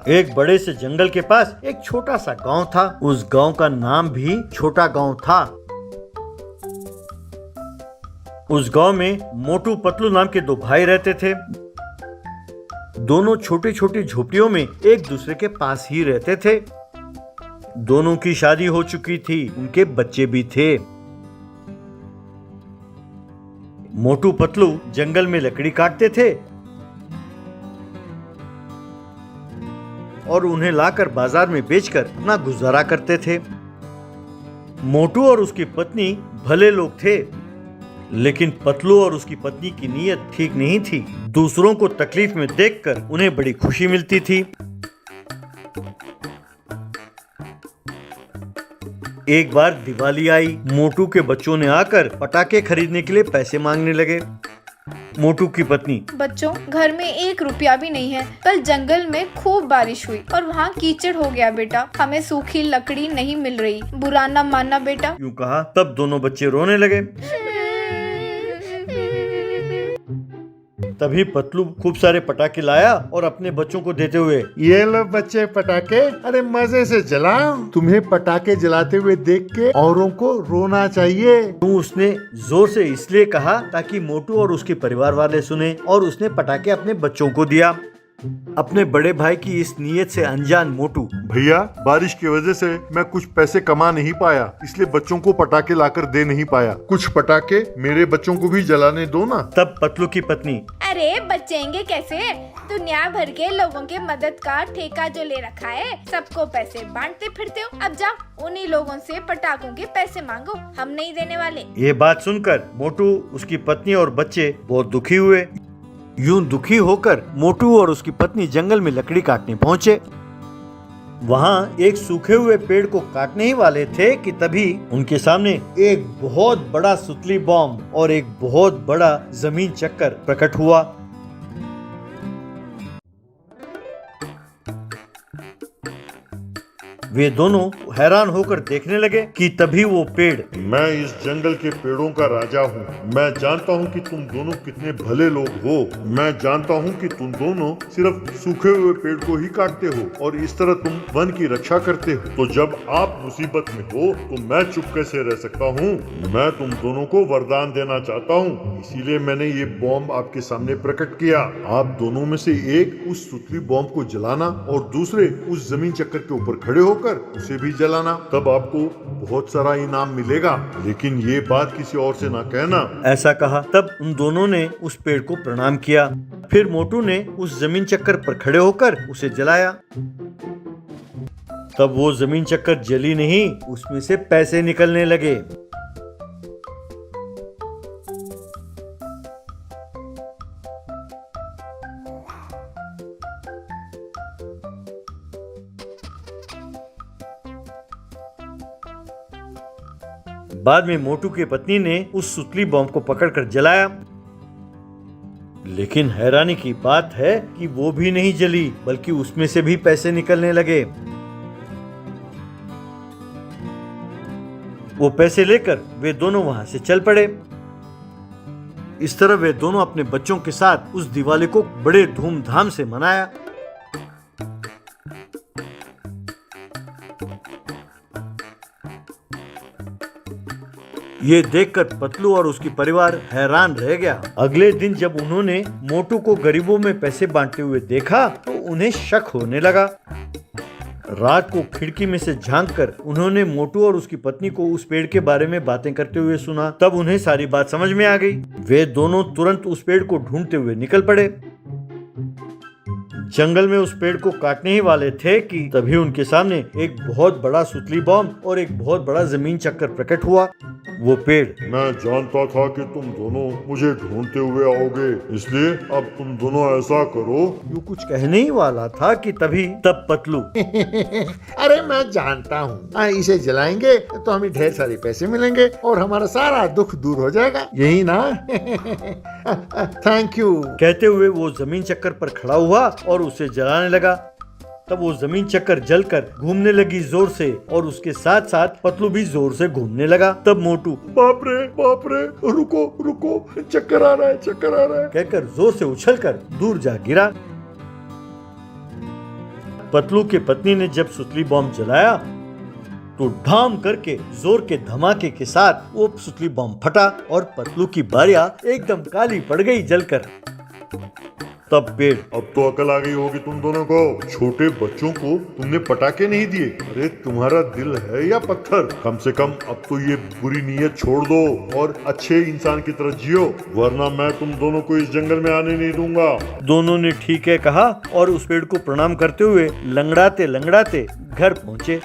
एक बड़े से जंगल के पास एक छोटा सा गांव था। उस गांव का नाम भी छोटा गांव था। उस गांव में मोटू पतलू नाम के दो भाई रहते थे। दोनों छोटी छोटी झोपड़ियों में एक दूसरे के पास ही रहते थे। दोनों की शादी हो चुकी थी, उनके बच्चे भी थे। मोटू पतलू जंगल में लकड़ी काटते थे और उन्हें लाकर बाजार में बेचकर अपना गुजारा करते थे। मोटू और उसकी पत्नी भले लोग थे, लेकिन पतलू और उसकी पत्नी की नीयत ठीक नहीं थी। दूसरों को तकलीफ में देखकर उन्हें बड़ी खुशी मिलती थी। एक बार दिवाली आई। मोटू के बच्चों ने आकर पटाखे खरीदने के लिए पैसे मांगने लगे। मोटू की पत्नी, बच्चों, घर में 1 रुपया भी नहीं है। कल जंगल में खूब बारिश हुई और वहाँ कीचड़ हो गया बेटा। हमें सूखी लकड़ी नहीं मिल रही। बुरा न मानना बेटा। यूं कहा। तब दोनों बच्चे रोने लगे। तभी पतलू खूब सारे पटाखे लाया और अपने बच्चों को देते हुए, ये लो बच्चे पटाखे, अरे मजे से जलाओ। तुम्हें पटाखे जलाते हुए देख के औरों को रोना चाहिए। उसने जोर से इसलिए कहा ताकि मोटू और उसके परिवार वाले सुने, और उसने पटाखे अपने बच्चों को दिया। अपने बड़े भाई की इस नीयत से अनजान मोटू, भैया बारिश की वजह से मैं कुछ पैसे कमा नहीं पाया, इसलिए बच्चों को पटाखे लाकर दे नहीं पाया। कुछ पटाखे मेरे बच्चों को भी जलाने दो ना। तब पतलू की पत्नी, अरे बचेंगे कैसे? दुनिया भर के लोगों के मदद का ठेका जो ले रखा है, सबको पैसे बांटते फिरते हो। अब जाओ उन्हीं लोगों से पटाखों के पैसे मांगो, हम नहीं देने वाले। ये बात सुनकर मोटू, उसकी पत्नी और बच्चे बहुत दुखी हुए। यूं दुखी होकर मोटू और उसकी पत्नी जंगल में लकड़ी काटने पहुंचे। वहां एक सूखे हुए पेड़ को काटने ही वाले थे कि तभी उनके सामने एक बहुत बड़ा सुतली बॉम्ब और एक बहुत बड़ा जमीन चक्कर प्रकट हुआ। वे दोनों हैरान होकर देखने लगे कि तभी वो पेड़, मैं इस जंगल के पेड़ों का राजा हूँ। मैं जानता हूँ कि तुम दोनों कितने भले लोग हो। मैं जानता हूँ कि तुम दोनों सिर्फ सूखे हुए पेड़ को ही काटते हो और इस तरह तुम वन की रक्षा करते हो। तो जब आप मुसीबत में हो तो मैं चुप कैसे रह सकता हूँ? मैं तुम दोनों को वरदान देना चाहता हूँ, इसीलिए मैंने ये बॉम्ब आपके सामने प्रकट किया। आप दोनों में से एक उस सुतली बॉम्ब को जलाना और दूसरे उस जमीन चक्कर के ऊपर खड़े होकर उसे भी जलाना। तब आपको बहुत सारा इनाम मिलेगा, लेकिन ये बात किसी और से ना कहना। ऐसा कहा। तब उन दोनों ने उस पेड़ को प्रणाम किया। फिर मोटू ने उस जमीन चक्कर पर खड़े होकर उसे जलाया। तब वो जमीन चक्कर जली नहीं, उसमें से पैसे निकलने लगे। बाद में मोटू की पत्नी ने उस सुतली बॉम्ब को पकड़कर जलाया, लेकिन हैरानी की बात है कि वो भी नहीं जली, बल्कि उसमें से भी पैसे निकलने लगे। वो पैसे लेकर वे दोनों वहां से चल पड़े। इस तरह वे दोनों अपने बच्चों के साथ उस दिवाली को बड़े धूमधाम से मनाया। ये देखकर पतलू और उसकी परिवार हैरान रह गया। अगले दिन जब उन्होंने मोटू को गरीबों में पैसे बांटते हुए देखा तो उन्हें शक होने लगा। रात को खिड़की में से झांककर उन्होंने मोटू और उसकी पत्नी को उस पेड़ के बारे में बातें करते हुए सुना। तब उन्हें सारी बात समझ में आ गई। वे दोनों तुरंत उस पेड़ को ढूंढते हुए निकल पड़े। जंगल में उस पेड़ को काटने ही वाले थे कि तभी उनके सामने एक बहुत बड़ा सुतली बॉम्ब और एक बहुत बड़ा जमीन चक्कर प्रकट हुआ। वो पेड़, मैं जानता था कि तुम दोनों मुझे ढूंढते हुए आओगे, इसलिए अब तुम दोनों ऐसा करो। यूं कुछ कहने ही वाला था कि तभी तब पतलू, अरे मैं जानता हूँ, इसे जलाएंगे तो हमें ढेर सारे पैसे मिलेंगे और हमारा सारा दुख दूर हो जाएगा, यही ना? Thank you. कहते हुए वो जमीन चक्कर पर खड़ा हुआ और उसे जलाने लगा। तब वो जमीन चक्कर जलकर घूमने लगी जोर से, और उसके साथ साथ पतलू भी जोर से घूमने लगा। तब मोटू, बाप रे, रुको रुको, चक्कर आ रहा है कहकर जोर से उछलकर दूर जा गिरा। पतलू की पत्नी ने जब सुतली बॉम्ब जलाया तो ढाम करके जोर के धमाके के साथ वो सुतली बॉम्ब फटा और पतलू की बारियां एकदम काली पड़ गई जलकर। तब पेड़, अब तो अकल आ गई होगी तुम दोनों को। छोटे बच्चों को तुमने पटाखे नहीं दिए। अरे तुम्हारा दिल है या पत्थर? कम से कम अब तो ये बुरी नीयत छोड़ दो और अच्छे इंसान की तरह जियो, वरना मैं तुम दोनों को इस जंगल में आने नहीं दूंगा। दोनों ने ठीक है कहा और उस पेड़ को प्रणाम करते हुए लंगड़ाते लंगड़ाते घर पहुंचे।